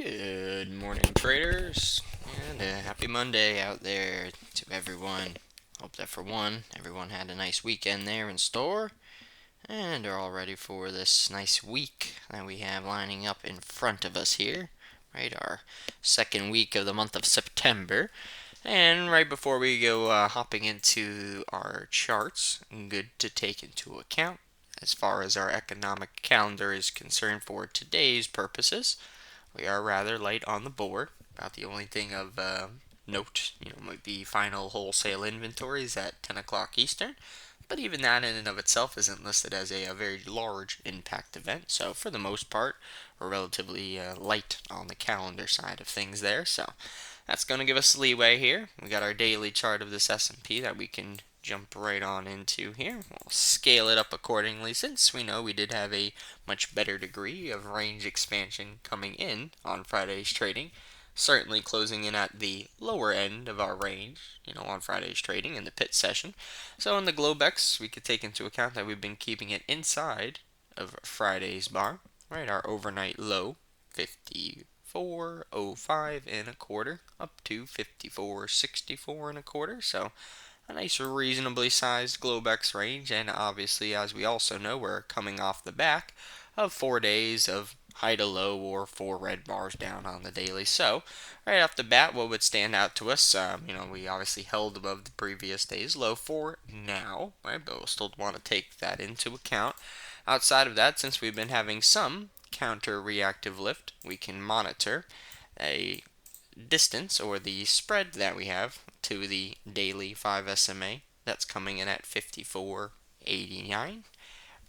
Good morning, traders, and a happy Monday out there to everyone. Hope that for one, everyone had a nice weekend there in store and are all ready for this nice week that we have lining up in front of us here. Right, our second week of the month of September. And right before we go hopping into our charts, good to take into account as far as our economic calendar is concerned for today's purposes. We are rather light on the board. About the only thing of note, might be final wholesale inventories at 10 o'clock Eastern. But even that in and of itself isn't listed as a very large impact event. So for the most part, we're relatively light on the calendar side of things there. So that's going to give us leeway here. We got our daily chart of this S&P that we can jump right on into here. We'll scale it up accordingly since we know we did have a much better degree of range expansion coming in on Friday's trading. Certainly closing in at the lower end of our range, on Friday's trading in the pit session. So in the Globex, we could take into account that we've been keeping it inside of Friday's bar, right? Our overnight low, 54.05 and a quarter, up to 54.64 and a quarter. So a nice reasonably sized Globex range, and obviously, as we also know, we're coming off the back of 4 days of high to low or four red bars down on the daily. So, right off the bat, what would stand out to us? We obviously held above the previous day's low for now, right? But we'll still want to take that into account. Outside of that, since we've been having some counter reactive lift, we can monitor a distance or the spread that we have to the daily 5 SMA. That's coming in at 54.89,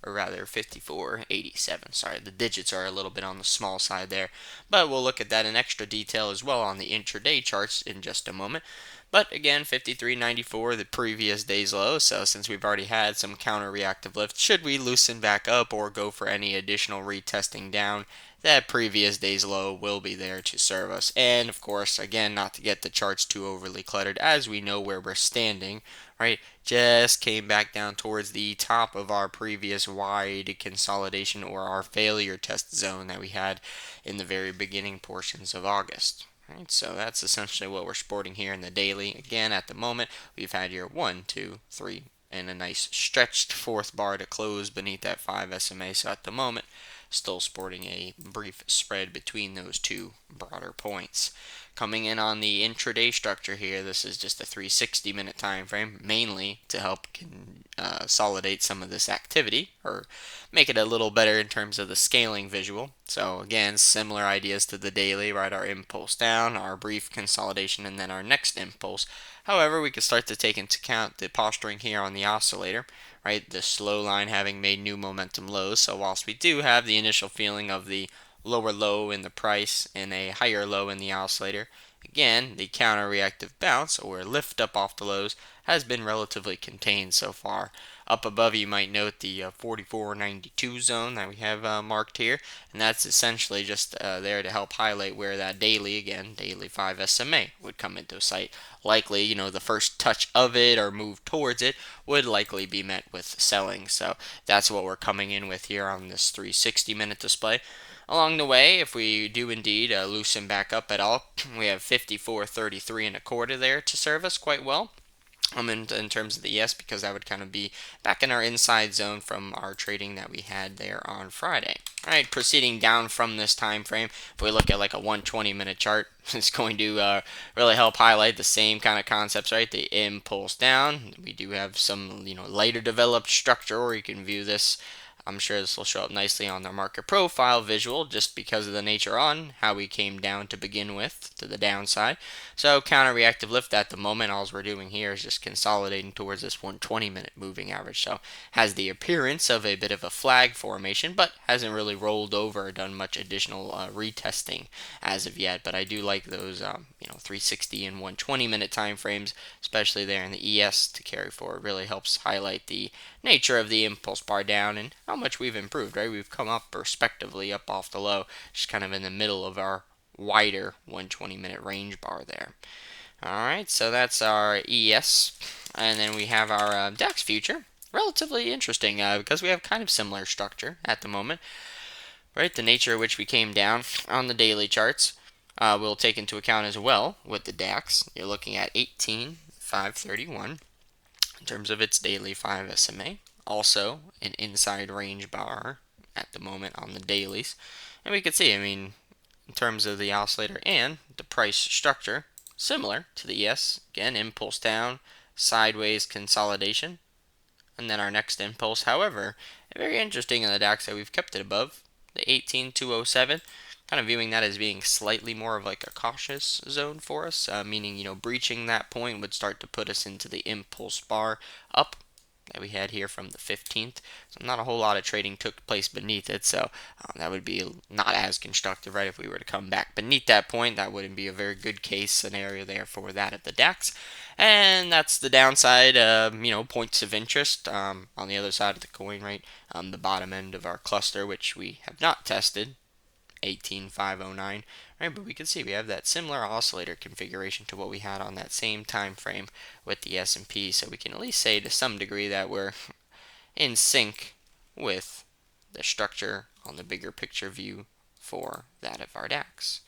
or rather 54.87. Sorry, the digits are a little bit on the small side there, but we'll look at that in extra detail as well on the intraday charts in just a moment. But again, 53.94, the previous day's low, so since we've already had some counter reactive lift, should we loosen back up or go for any additional retesting down, that previous day's low will be there to serve us. And of course, again, not to get the charts too overly cluttered, as we know where we're standing, right? Just came back down towards the top of our previous wide consolidation or our failure test zone that we had in the very beginning portions of August. Right, so that's essentially what we're sporting here in the daily. Again, at the moment, we've had your 1, 2, 3, and a nice stretched fourth bar to close beneath that 5 SMA. So at the moment, still sporting a brief spread between those two broader points. Coming in on the intraday structure here, this is just a 360-minute time frame, mainly to help consolidate some of this activity or make it a little better in terms of the scaling visual. So again, similar ideas to the daily, right? Our impulse down, our brief consolidation, and then our next impulse. However, we can start to take into account the posturing here on the oscillator, right? The slow line having made new momentum lows. So whilst we do have the initial feeling of the lower low in the price and a higher low in the oscillator, again, the counter reactive bounce or lift up off the lows has been relatively contained so far. Up above, you might note the 44.92 zone that we have marked here, and that's essentially just there to help highlight where that daily, again, daily 5 SMA would come into sight. Likely, the first touch of it or move towards it would likely be met with selling. So that's what we're coming in with here on this 360-minute display. Along the way, if we do indeed loosen back up at all, we have 54.33 and a quarter there to serve us quite well. In terms of the ES, because that would kind of be back in our inside zone from our trading that we had there on Friday. All right, proceeding down from this time frame, if we look at like a 120-minute chart, it's going to really help highlight the same kind of concepts, right? The impulse down. We do have some, lighter developed structure, or you can view this. I'm sure this will show up nicely on the market profile visual just because of the nature on how we came down to begin with to the downside. So counter reactive lift at the moment, all we're doing here is just consolidating towards this 120-minute moving average. So has the appearance of a bit of a flag formation, but hasn't really rolled over or done much additional retesting as of yet. But I do like those 360 and 120-minute time frames, especially there in the ES to carry forward. Really helps highlight the nature of the impulse bar down and how much we've improved, right? We've come up respectively up off the low, just kind of in the middle of our wider 120-minute range bar there. Alright, so that's our ES, and then we have our DAX future. Relatively interesting because we have kind of similar structure at the moment. right? The nature at which we came down on the daily charts we'll take into account as well with the DAX. You're looking at 18,531 in terms of its daily 5 SMA. Also, an inside range bar at the moment on the dailies. And we can see, I mean, in terms of the oscillator and the price structure, similar to the ES. Again, impulse down, sideways consolidation, and then our next impulse. However, very interesting in the DAX that we've kept it above the 18,207. Kind of viewing that as being slightly more of like a cautious zone for us, meaning breaching that point would start to put us into the impulse bar up that we had here from the 15th. So not a whole lot of trading took place beneath it, so that would be not as constructive, right? If we were to come back beneath that point, that wouldn't be a very good case scenario there for that at the DAX. And that's the downside, points of interest on the other side of the coin, right? The bottom end of our cluster, which we have not tested, 18,509, right? But we can see we have that similar oscillator configuration to what we had on that same time frame with the S&P, so we can at least say to some degree that we're in sync with the structure on the bigger picture view for that of our DAX.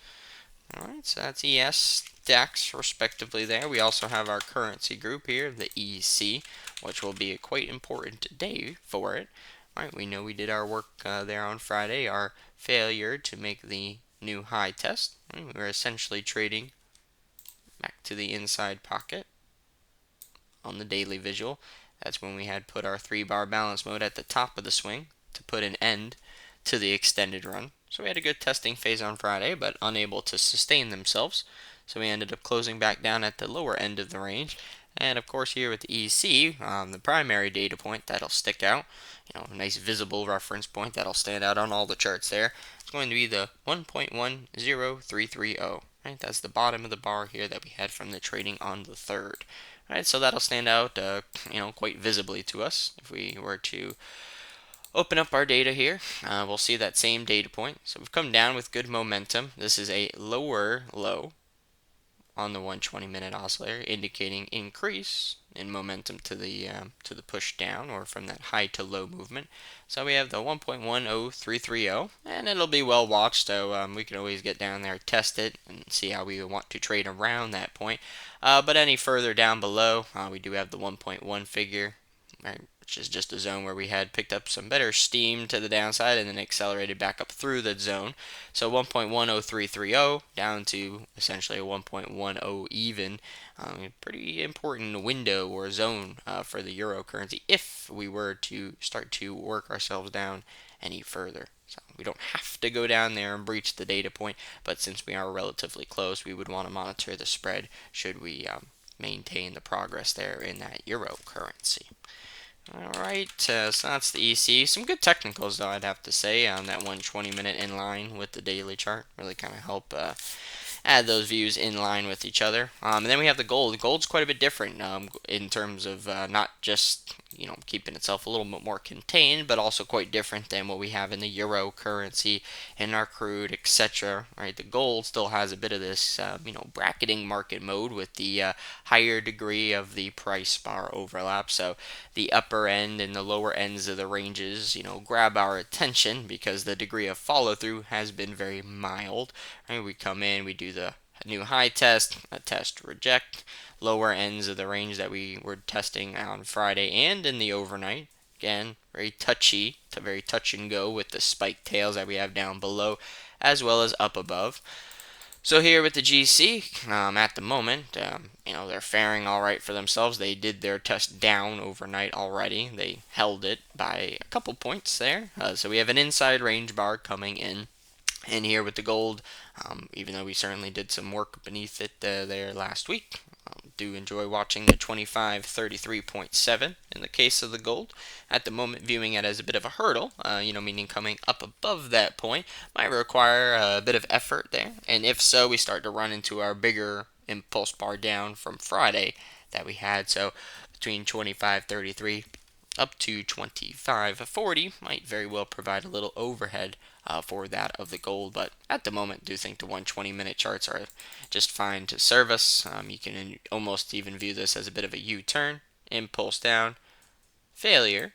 Alright, so that's ES, DAX respectively there. We also have our currency group here, the EC, which will be a quite important day for it. Alright, we know we did our work there on Friday, our failure to make the new high test. We were essentially trading back to the inside pocket on the daily visual. That's when we had put our 3-bar balance mode at the top of the swing to put an end to the extended run. So we had a good testing phase on Friday, but unable to sustain themselves. So we ended up closing back down at the lower end of the range. And of course here with the EC, the primary data point that'll stick out, a nice visible reference point that'll stand out on all the charts there. It's going to be the 1.10330. Right, that's the bottom of the bar here that we had from the trading on the 3rd. Right, so that'll stand out, quite visibly to us if we were to open up our data here. We'll see that same data point. So we've come down with good momentum. This is a lower low on the 120-minute oscillator, indicating increase in momentum to the push down, or from that high to low movement. So we have the 1.10330, and it'll be well watched. So we can always get down there, test it, and see how we want to trade around that point. But any further down below, we do have the 1.1 figure, right, which is just a zone where we had picked up some better steam to the downside and then accelerated back up through the zone. So 1.10330 down to essentially a 1.10 even. Pretty important window or zone for the euro currency if we were to start to work ourselves down any further. So we don't have to go down there and breach the data point, but since we are relatively close, we would want to monitor the spread should we maintain the progress there in that euro currency. Alright, so that's the EC. Some good technicals, though, I'd have to say, on that 120-minute in line with the daily chart. Really kind of help add those views in line with each other. And then we have the gold. Gold's quite a bit different in terms of not just keeping itself a little bit more contained, but also quite different than what we have in the euro currency, in our crude, etc. Right, the gold still has a bit of this bracketing market mode with the higher degree of the price bar overlap. So the upper end and the lower ends of the ranges, grab our attention because the degree of follow through has been very mild. Right, we come in, we do the new high test, a test reject, lower ends of the range that we were testing on Friday and in the overnight. Again, very touchy, very touch and go with the spike tails that we have down below as well as up above. So here with the GC, at the moment, they're faring all right for themselves. They did their test down overnight already. They held it by a couple points there. So we have an inside range bar coming in. And here with the gold, even though we certainly did some work beneath it there last week, do enjoy watching the 2533.7 in the case of the gold. At the moment, viewing it as a bit of a hurdle, meaning coming up above that point might require a bit of effort there. And if so, we start to run into our bigger impulse bar down from Friday that we had. So between 2533 up to 2540 might very well provide a little overhead for that of the gold, but at the moment do think the 120-minute charts are just fine to serve us. You can almost even view this as a bit of a U-turn, impulse down, failure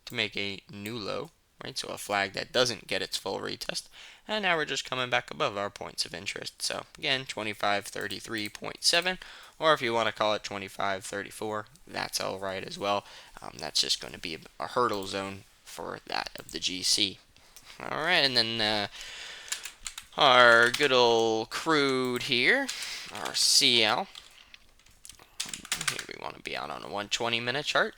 to make a new low, right? So a flag that doesn't get its full retest. And now we're just coming back above our points of interest. So again, 2533.7, or if you want to call it 2534, that's all right as well. That's just going to be a hurdle zone for that of the GC. All right, and then our good old crude here, our CL. Here we want to be out on a 120-minute chart.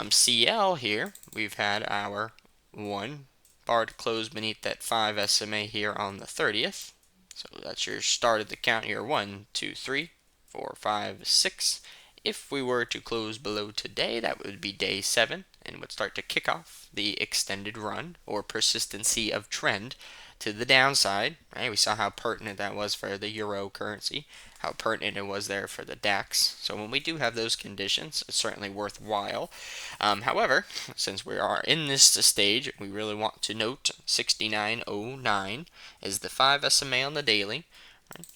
CL here, we've had our 1 bar to close beneath that 5 SMA here on the 30th. So that's your start of the count here. 1, 2, 3, 4, 5, 6. If we were to close below today, that would be day 7 and would start to kick off the extended run or persistency of trend to the downside. Right? We saw how pertinent that was for the euro currency, how pertinent it was there for the DAX. So when we do have those conditions, it's certainly worthwhile. However, since we are in this stage, we really want to note 69.09 is the 5 SMA on the daily, right?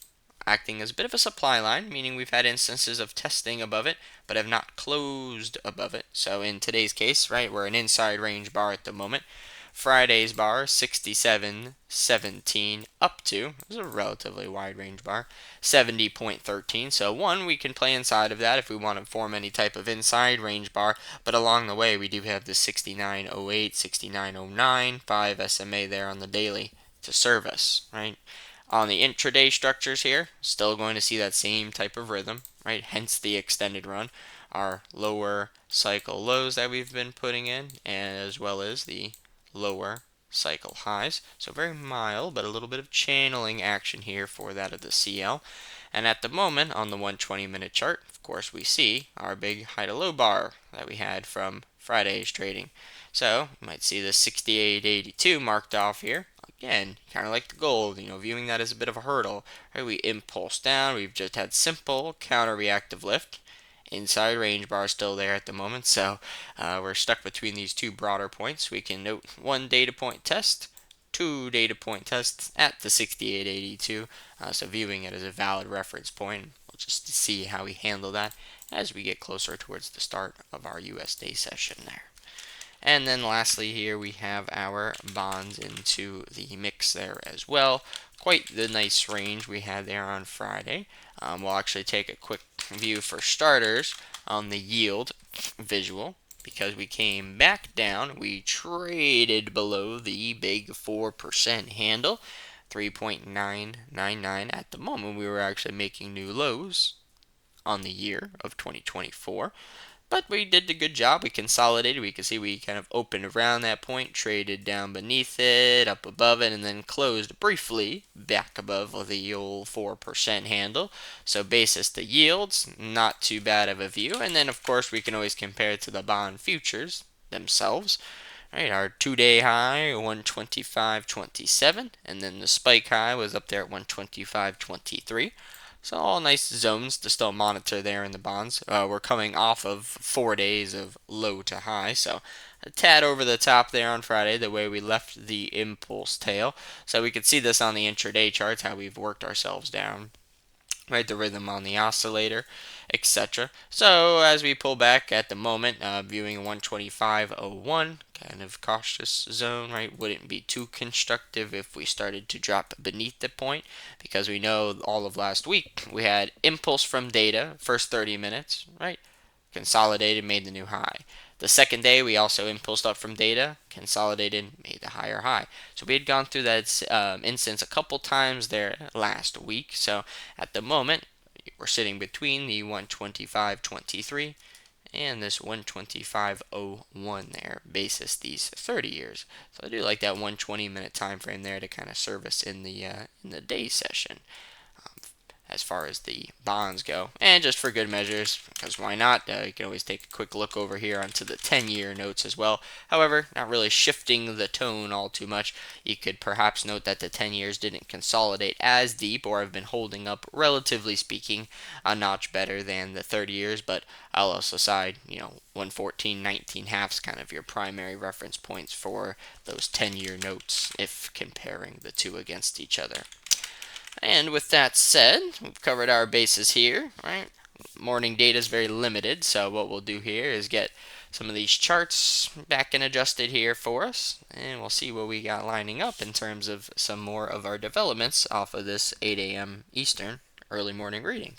Acting as a bit of a supply line, meaning we've had instances of testing above it, but have not closed above it. So in today's case, right, we're an inside range bar at the moment. Friday's bar, 67.17 up to, this is a relatively wide range bar, 70.13. So one, we can play inside of that if we want to form any type of inside range bar, but along the way we do have the 69.08, 69.09, 5 SMA there on the daily to serve us, right? On the intraday structures here, still going to see that same type of rhythm, right? Hence the extended run. Our lower cycle lows that we've been putting in, as well as the lower cycle highs. So very mild, but a little bit of channeling action here for that of the CL. And at the moment, on the 120-minute chart, of course, we see our big high to low bar that we had from Friday's trading. So you might see the 68.82 marked off here. Again, kind of like the gold, viewing that as a bit of a hurdle. Right, we impulse down. We've just had simple counter-reactive lift. Inside range bar still there at the moment, so we're stuck between these two broader points. We can note 1 data point test, 2 data point tests at the 68.82, so viewing it as a valid reference point. We'll just see how we handle that as we get closer towards the start of our USD session there. And then lastly here we have our bonds into the mix there as well. Quite the nice range we had there on Friday. We'll actually take a quick view for starters on the yield visual, because we came back down. We traded below the big 4% handle, 3.999 at the moment. We were actually making new lows on the year of 2024. But we did a good job. We consolidated. We can see we kind of opened around that point, traded down beneath it, up above it, and then closed briefly back above the old 4% handle. So basis the yields, not too bad of a view. And then, of course, we can always compare it to the bond futures themselves. Right, our 2-day high, 125.27, and then the spike high was up there at 125.23. So all nice zones to still monitor there in the bonds. We're coming off of 4 days of low to high, so a tad over the top there on Friday, the way we left the impulse tail. So we could see this on the intraday charts, how we've worked ourselves down. Right, the rhythm on the oscillator, etc. So as we pull back at the moment, viewing 125.01, kind of cautious zone, right? Wouldn't be too constructive if we started to drop beneath the point, because we know all of last week we had impulse from data, first 30 minutes, right? Consolidated, made the new high. The second day, we also impulsed up from data, consolidated, made the higher high. So we had gone through that instance a couple times there last week. So at the moment, we're sitting between the 125.23 and this 125.01 there, basis these 30 years. So I do like that 120-minute time frame there to kind of service in the day session. As far as the bonds go. And just for good measures, because why not? You can always take a quick look over here onto the 10-year notes as well. However, not really shifting the tone all too much. You could perhaps note that the 10 years didn't consolidate as deep, or have been holding up, relatively speaking, a notch better than the 30 years. But I'll also side, 114.19 halves kind of your primary reference points for those 10-year notes if comparing the two against each other. And with that said, we've covered our bases here, right? Morning data is very limited, so what we'll do here is get some of these charts back and adjusted here for us, and we'll see what we got lining up in terms of some more of our developments off of this 8 a.m. Eastern early morning reading.